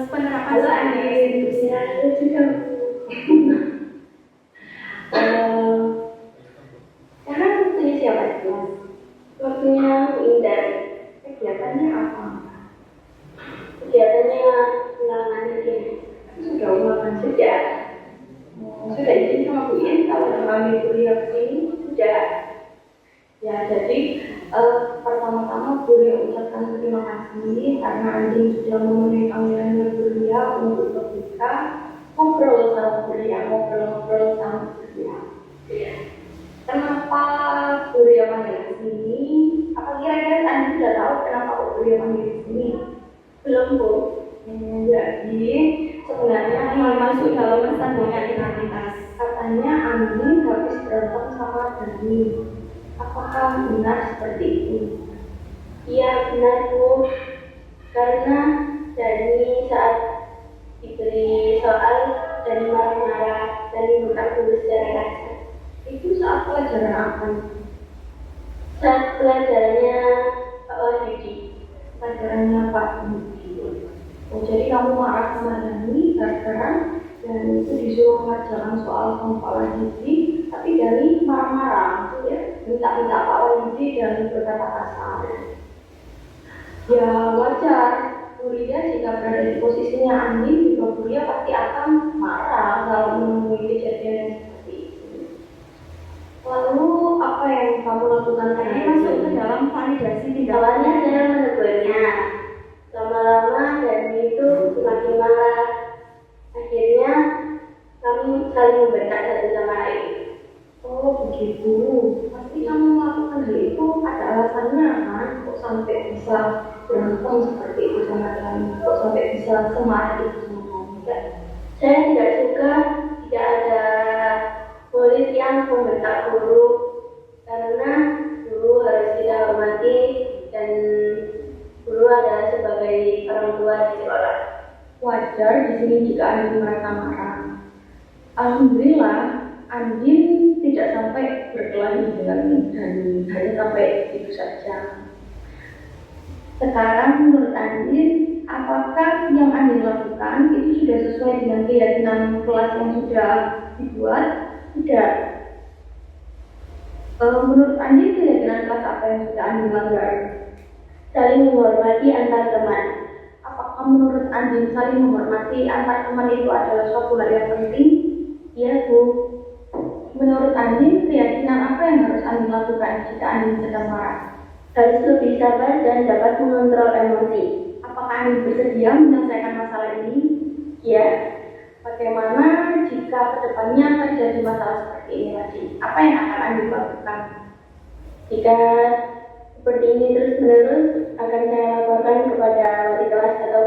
penerapan segitiga restitusi. Sekarang waktunya siapa di kelas? Waktunya Indah. Kegiatannya apa? Kegiatannya ulangan aja. Sudah ulangan sejak berterima kasih karena Andin sudah memenuhi panggilan Buria untuk berbuka ngobrol sama Buria, ngobrol-ngobrol sama Buria. Ya. Kenapa Buria panggil ke sini? Apa kira-kira Andin sudah tahu kenapa kok Buria panggil ke sini? Belum, Bu. Jadi sebenarnya Masuk dalam pesan dengan identitas. katanya Andin habis berantem sama Dani. Apakah benar seperti itu? Iya benar, Bu. Karena Dani saat diberi soal Dani marah-marah, Dani berkata secara kasar. Itu saat pelajaran apa? Saat pelajarannya Pak Wahyudi. Pelajarannya Pak Wahyudi. Oh, jadi kamu marah sama Dani gara-gara dan itu disuruh mengerjakan soal sama Pak Wahyudi, tapi Dani marah-marah, ya, minta-minta Pak Wahyudi dan berkata kasar. Ya wajar, Buria jika berada di posisinya Andin, juga Buria pasti akan marah kalau menemui kejadian yang seperti itu. Lalu apa yang kamu lakukan Ini masuk ke dalam validasi tindakan. Awalnya saya menegurnya, lama-lama Dani itu semakin marah. Akhirnya kami saling membentak satu sama lain. Oh begitu, pasti kamu melakukan hal itu ada alasannya kan? Kok sampai bisa berantem seperti itu sama Dani? Kok sampai bisa semarah itu sama Dani? Saya tidak suka tidak ada murid yang membentak guru, karena guru harus kita hormati dan guru adalah sebagai orang tua di sekolah. Wajar di sini jika Andin merasa marah. Alhamdulillah Andin tidak sampai berkelahi dengan Dani, hanya sampai itu saja. Sekarang menurut Andin, apakah yang Andin lakukan itu sudah sesuai dengan keyakinan kelas yang sudah dibuat? Tidak. Menurut Andin, keyakinan kelas apa yang sudah Andin langgar? Saling menghormati antar teman. Apakah menurut Andin saling menghormati antar teman itu adalah suatu hal yang penting? Iya, Bu. Menurut Andin, keyakinan apa yang harus Andin lakukan jika Andin sedang marah? Harus lebih sabar dan dapat mengontrol emosi. Apakah Andin bersedia menyelesaikan masalah ini? Ya. Bagaimana jika kedepannya terjadi masalah seperti ini lagi? Apa yang akan Andin lakukan? Jika seperti ini terus-menerus, akan saya laporkan kepada wali kelas atau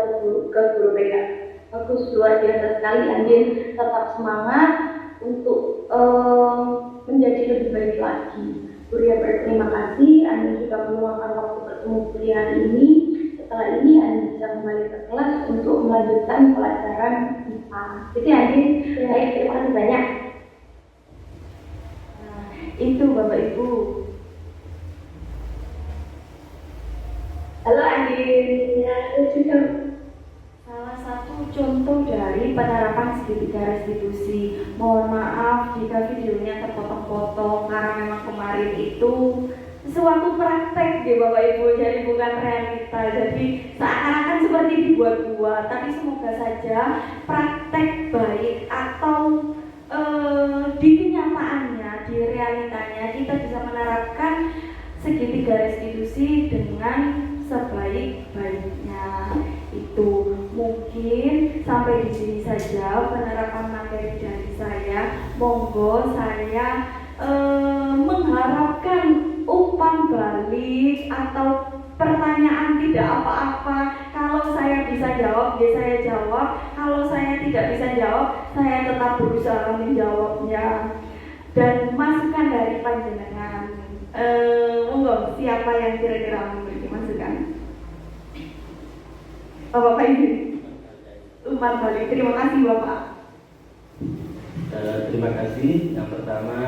ke guru BK. Bagus, luar biasa sekali Andin. Tetap semangat untuk menjadi lebih baik lagi. Buria berterima kasih, Andin sudah meluangkan waktu bertemu Buria hari ini. Setelah ini Andin bisa kembali ke kelas untuk melanjutkan pelajaran IPA. Jadi Andin, baik, terima kasih banyak. Nah, itu Bapak Ibu. Halo Andin, ya sudah. Salah satu contoh dari penerapan segitiga restitusi. Mohon maaf jika videonya terpotong-potong karena memang kemarin itu sesuatu praktek ya Bapak Ibu, jadi bukan realita. Jadi seakan-akan seperti dibuat-buat, tapi semoga saja praktek baik atau di kenyataannya, di realitanya kita bisa menerapkan segitiga restitusi dengan sebaik-baiknya. Itu mungkin sampai di sini saja penerapan materi dari saya. Monggo saya mengharapkan umpan balik atau pertanyaan tidak apa-apa. Kalau saya bisa jawab, ya saya jawab. Kalau saya tidak bisa jawab, saya tetap berusaha menjawabnya. Dan masukan dari panjenengan, monggo siapa yang kira-kira memiliki masukan? Bapak ini umpan balik. Terima kasih Bapak. Terima kasih. Yang pertama,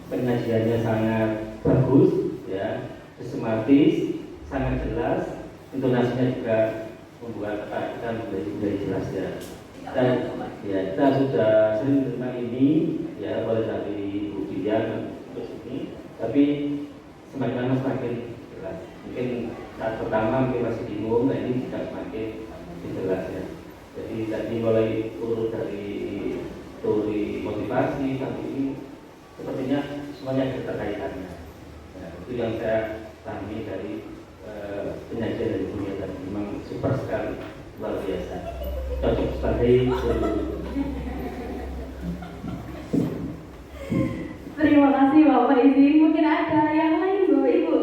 penyajiannya sangat bagus, ya, sistematis, sangat jelas, intonasinya juga membuat kita menjadi jelas, ya. Dan ya, kita sudah sering menerima ini, ya, boleh dari Bu Dian untuk sini, tapi semakin lama semakin jelas. Mungkin saat pertama mungkin masih bingung, nah ini sudah semakin jelas, ya. Jadi tadi mulai urut dari teori motivasi sampai ini sepertinya semuanya ada keterkaitannya. Nah, itu yang saya pahami dari penyajian dari dunia cocok sebagai guru. Terima kasih Bapak izin. Mungkin ada yang lain Bapak Ibu.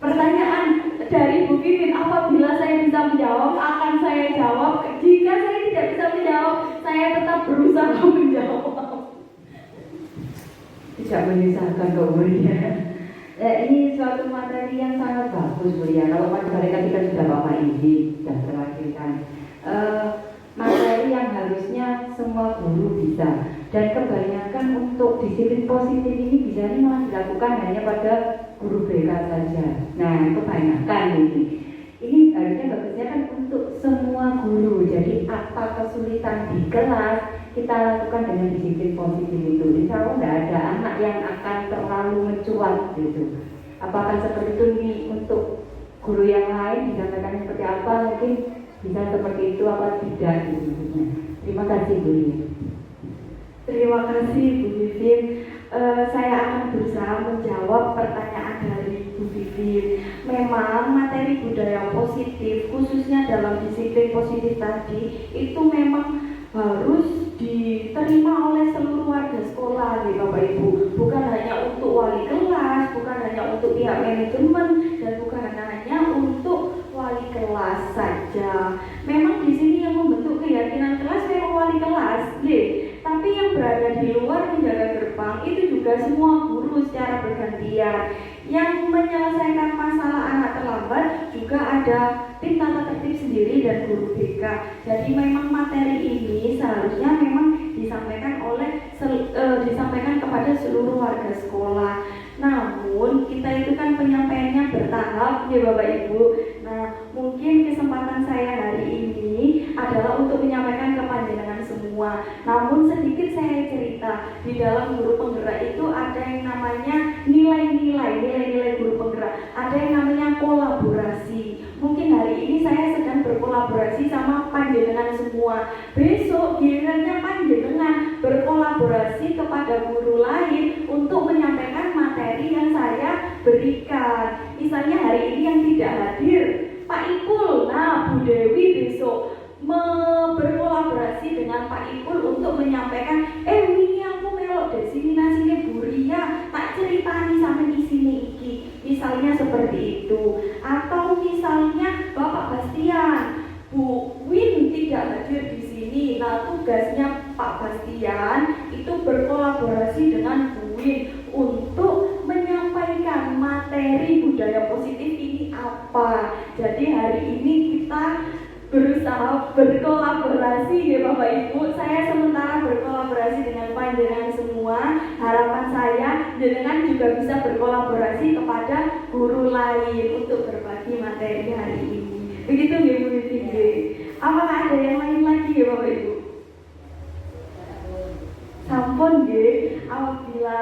Pertanyaan dari Bu Pipin, apabila saya bisa menjawab, akan saya jawab. Jika saya tidak bisa menjawab, saya tetap berusaha menjawab. Tidak menyusahkan kok Bulia. Ini suatu materi yang sangat bagus Bulia. Kalau materi tadi kan sudah Bapak izin dan terwakilkan. Materi yang harusnya semua guru bisa, dan kebanyakan untuk disiplin positif ini bisa malah dilakukan hanya pada guru BK saja. Nah, kebanyakan ini harusnya bagusnya kan untuk semua guru. Jadi apa kesulitan di kelas kita lakukan dengan disiplin positif itu. Insya Allah tidak ada anak yang akan terlalu mencuat gitu. Apakah seperti itu nih untuk guru yang lain disampaikan seperti apa, mungkin bisa seperti itu apa tidak gitu. Terima kasih Bu. Terima kasih Bu Vivin. Saya akan berusaha menjawab pertanyaan dari Bu Vivin. Memang materi budaya positif, khususnya dalam disiplin positif tadi, itu memang harus diterima oleh seluruh warga sekolah, ya Bapak Ibu. Bukan hanya untuk wali kelas, bukan hanya untuk pihak manajemen, dan bukan hanya untuk wali kelas saja. Memang di sini yang membentuk keyakinan kelas memang wali kelas, tapi yang berada di luar menjaga gerbang itu juga semua guru secara bergantian. Yang menyelesaikan masalah anak terlambat juga ada tim tata tertib sendiri dan guru BK. Jadi memang materi ini seharusnya memang disampaikan kepada seluruh warga sekolah. Namun kita itu kan penyampaiannya bertahap ya Bapak Ibu. Nah, mungkin kesempatan saya hari ini adalah untuk menyampaikan ke panjenengan semua. Namun sedikit saya cerita, di dalam guru penggerak itu ada yang namanya nilai-nilai guru penggerak. Ada yang namanya kolaborasi. Mungkin hari ini saya sedang berkolaborasi sama panjenengan semua. Besok gilirannya panjenengan berkolaborasi kepada guru lain untuk menyampaikan materi yang saya berikan. Misalnya hari ini yang tidak hadir Pak Ipul, nah Bu Dewi besok berkolaborasi dengan Pak Ipul untuk menyampaikan ini aku melok desiminasine Bu Ria tak ceritani sampai di sini iki. Misalnya seperti itu. Atau misalnya Bapak Bastian, Bu Win tidak hadir di sini. Nah, tugasnya Pak Bastian itu berkolaborasi dengan Bu Win untuk menyampaikan materi budaya positif ini apa. Jadi hari ini kita berusaha berkolaborasi ya Bapak Ibu. Saya sementara berkolaborasi dengan panjenengan semua. Harapan saya jenengan juga bisa berkolaborasi kepada guru lain untuk berbagi materi hari ini. Begitu ya Bu Vivi. Apakah ada yang lain lagi ya Bapak Ibu? Sampun nggih, apabila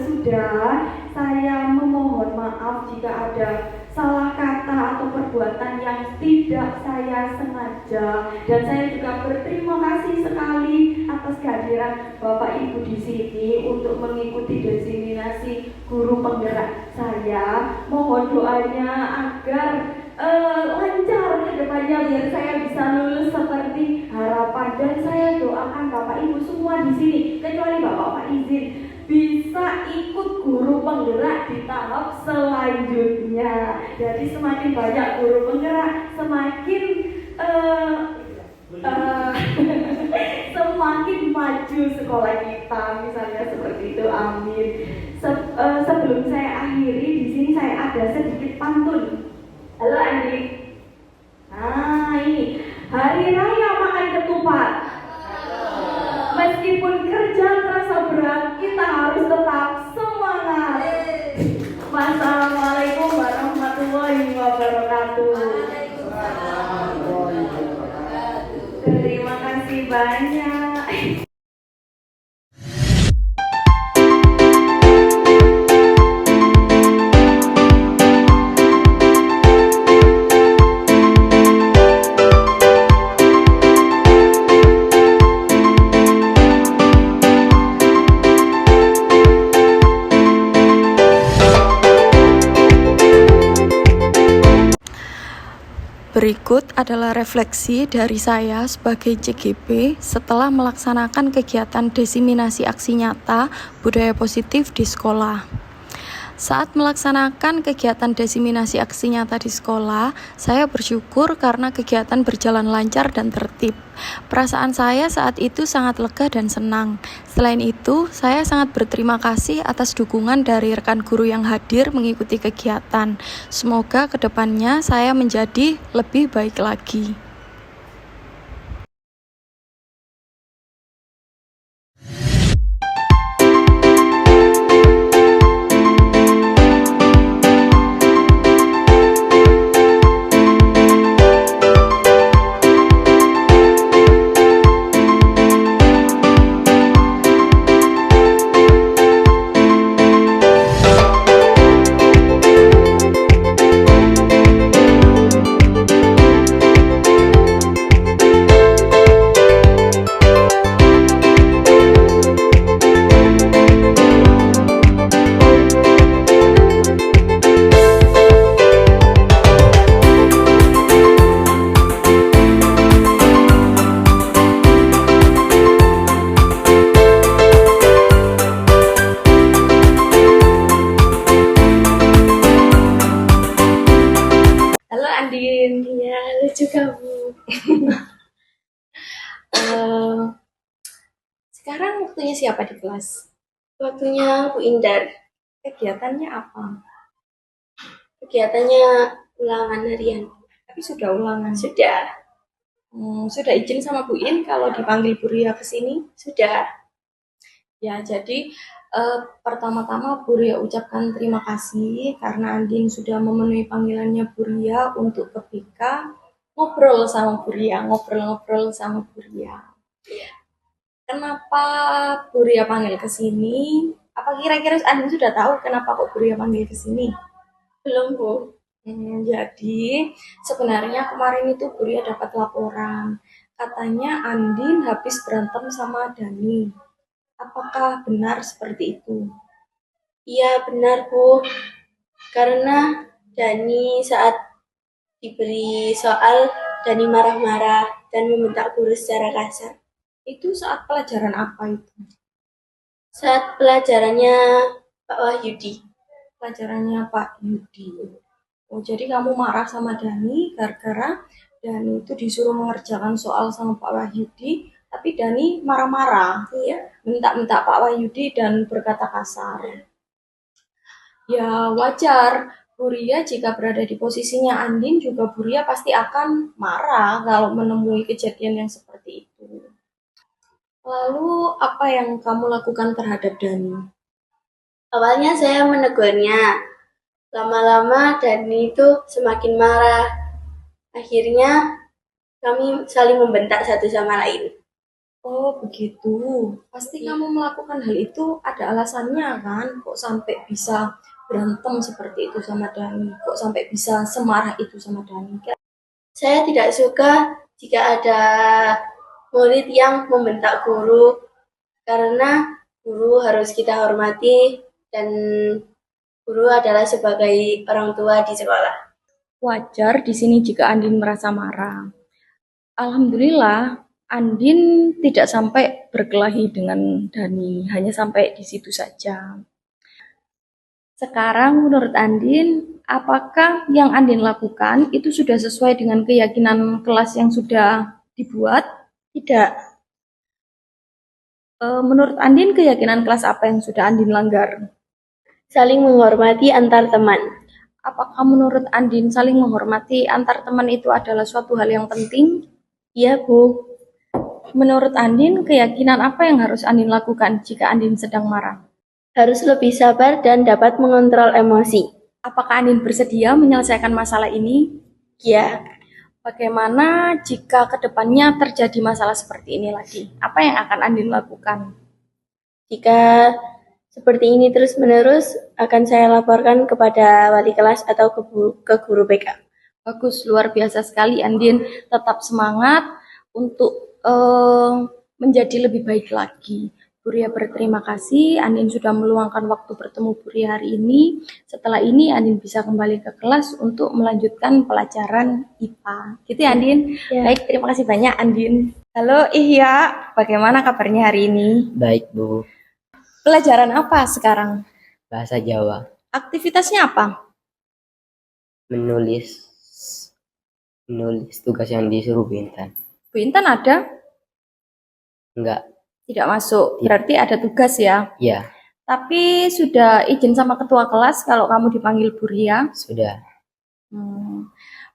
sudah, saya memohon maaf jika ada salah kata atau perbuatan yang tidak saya sengaja, dan saya juga berterima kasih sekali atas kehadiran Bapak Ibu di sini untuk mengikuti desiminasi guru penggerak saya. Mohon doanya agar lancar ke depannya biar saya bisa lulus seperti harapan, dan saya doakan Bapak Ibu semua di sini kecuali Bapak izin bisa ikut guru penggerak di tahap selanjutnya. Jadi semakin banyak guru penggerak, semakin semakin maju sekolah kita, misalnya seperti itu. Amin. Sebelum saya akhiri, di sini saya ada sedikit pantun. Halo Andi. Nah ini hari raya makan ketupat. Meskipun kerja terasa berat, kita harus tetap semangat. Wassalamualaikum warahmatullahi wabarakatuh. Terima kasih banyak. Berikut adalah refleksi dari saya sebagai CGP setelah melaksanakan kegiatan diseminasi aksi nyata budaya positif di sekolah. Saat melaksanakan kegiatan diseminasi aksi nyata di sekolah, saya bersyukur karena kegiatan berjalan lancar dan tertib. Perasaan saya saat itu sangat lega dan senang. Selain itu, saya sangat berterima kasih atas dukungan dari rekan guru yang hadir mengikuti kegiatan. Semoga kedepannya saya menjadi lebih baik lagi. Halo Andin, ya lucu kamu. Sekarang waktunya siapa di kelas? Waktunya Bu Indar. Kegiatannya apa? Kegiatannya ulangan harian. Tapi sudah ulangan. Sudah, Sudah izin sama Bu In kalau dipanggil Bu Ria ke sini? sudah. Ya, jadi pertama-tama Bu Ria ucapkan terima kasih karena Andin sudah memenuhi panggilannya Bu Ria untuk ke BK ngobrol sama Bu Ria, ngobrol-ngobrol sama Bu Ria. Kenapa Bu Ria panggil ke sini? Apa kira-kira Andin sudah tahu kenapa kok Bu Ria panggil ke sini? Belum Bu. Jadi sebenarnya kemarin itu Bu Ria dapat laporan. Katanya Andin habis berantem sama Dani. Apakah benar seperti itu? Iya benar Bu. Karena Dani saat diberi soal, Dani marah-marah dan membentak guru secara kasar. Itu saat pelajaran apa itu? Saat pelajarannya Pak Wahyudi. Pelajarannya Pak Yudi. Oh, jadi kamu marah sama Dani gara-gara Dani itu disuruh mengerjakan soal sama Pak Wahyudi, tapi Dani marah-marah. Iya. Minta-minta Pak Wahyudi dan berkata kasar. Ya wajar, Bu Ria jika berada di posisinya Andin juga Bu Ria pasti akan marah kalau menemui kejadian yang seperti itu. Lalu apa yang kamu lakukan terhadap Dani? Awalnya saya menegurnya. Lama-lama Dani itu semakin marah. Akhirnya kami saling membentak satu sama lain. Oh begitu, pasti kamu melakukan hal itu ada alasannya kan? Kok sampai bisa berantem seperti itu sama Dani? Kok sampai bisa semarah itu sama Dani? Saya tidak suka jika ada murid yang membentak guru, karena guru harus kita hormati dan guru adalah sebagai orang tua di sekolah. Wajar di sini jika Andin merasa marah. Alhamdulillah, Andin tidak sampai berkelahi dengan Dani, hanya sampai di situ saja. Sekarang menurut Andin, apakah yang Andin lakukan itu sudah sesuai dengan keyakinan kelas yang sudah dibuat? Tidak. Menurut Andin, keyakinan kelas apa yang sudah Andin langgar? Saling menghormati antar teman. Apakah menurut Andin saling menghormati antar teman itu adalah suatu hal yang penting? Iya Bu. Menurut Andin, keyakinan apa yang harus Andin lakukan jika Andin sedang marah? Harus lebih sabar dan dapat mengontrol emosi. Apakah Andin bersedia menyelesaikan masalah ini? Ya. Bagaimana jika kedepannya terjadi masalah seperti ini lagi? Apa yang akan Andin lakukan? Jika seperti ini terus-menerus, akan saya laporkan kepada wali kelas atau ke guru BK. Bagus, luar biasa sekali Andin. Tetap semangat untuk menjadi lebih baik lagi. Buria berterima kasih Andin sudah meluangkan waktu bertemu Buria hari ini. Setelah ini Andin bisa kembali ke kelas untuk melanjutkan pelajaran IPA. Gitu ya Andin? Ya. Baik, terima kasih banyak Andin. Halo Ihya, bagaimana kabarnya hari ini? Baik, Bu. Pelajaran apa sekarang? Bahasa Jawa. Aktivitasnya apa? Menulis tugas yang disuruh Bu Intan. Bu Intan ada? Enggak. Tidak masuk, Tidak. berarti ada tugas ya? Ya, Tapi sudah izin sama ketua kelas kalau kamu dipanggil Buria? sudah.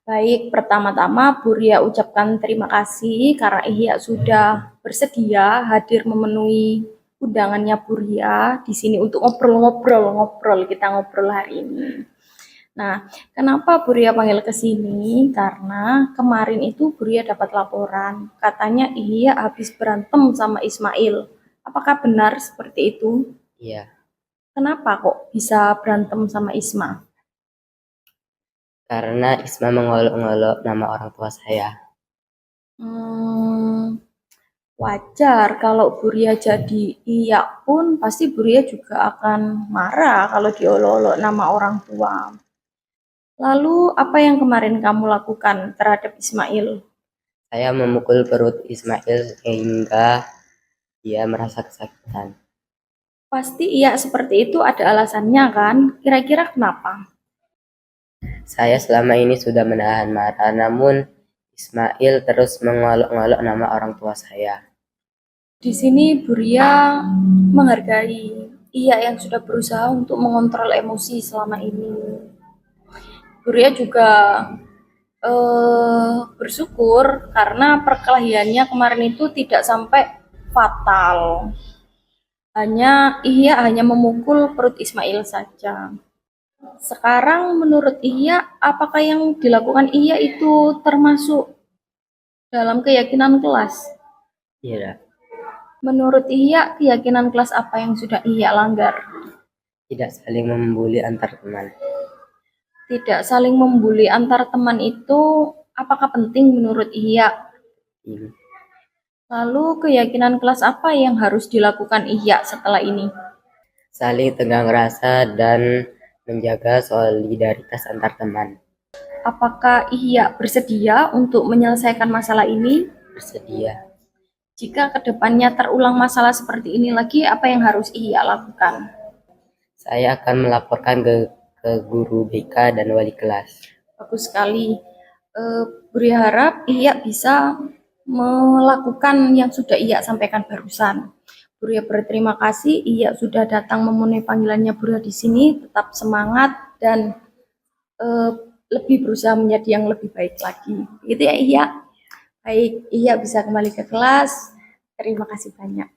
Baik, pertama-tama Buria ucapkan terima kasih karena Ihya sudah bersedia hadir memenuhi undangannya Buria di sini untuk ngobrol kita ngobrol hari ini. Nah, kenapa Buria panggil ke sini? Karena kemarin itu Buria dapat laporan, katanya Ihya habis berantem sama Ismail. Apakah benar seperti itu? Iya, Kenapa kok bisa berantem sama Isma? karena Isma mengolok-olok nama orang tua saya. Wajar kalau Buria jadi iya pun pasti Buria juga akan marah kalau diolok-olok nama orang tua. Lalu apa yang kemarin kamu lakukan terhadap Ismail? Saya memukul perut Ismail sehingga dia merasa kesakitan. Pasti iya seperti itu ada alasannya kan? Kira-kira kenapa? Saya selama ini sudah menahan marah, namun Ismail terus mengolok-olok nama orang tua saya. Di sini Buria menghargai iya yang sudah berusaha untuk mengontrol emosi selama ini. Buria juga bersyukur karena perkelahiannya kemarin itu tidak sampai fatal. Ihya hanya memukul perut Ismail saja. Sekarang menurut Ihya, apakah yang dilakukan Ihya itu termasuk dalam keyakinan kelas? Iya, Menurut Ihya, keyakinan kelas apa yang sudah Ihya langgar? tidak saling membuli antar teman. Tidak saling membuli antar teman itu apakah penting menurut Ihya? Ini. Lalu keyakinan kelas apa yang harus dilakukan Ihya setelah ini? Saling tegang rasa dan menjaga solidaritas antar teman. Apakah Ihya bersedia untuk menyelesaikan masalah ini? Bersedia. Jika kedepannya terulang masalah seperti ini lagi, apa yang harus Ihya lakukan? Saya akan melaporkan ke guru BK dan wali kelas. Bagus sekali. Beri harap Ihya bisa melakukan yang sudah Ihya sampaikan barusan. Buria berterima kasih Ihya sudah datang memenuhi panggilannya Buria di sini. Tetap semangat dan lebih berusaha menjadi yang lebih baik lagi. Gitu ya Ihya. Baik, Ihya bisa kembali ke kelas. Terima kasih banyak.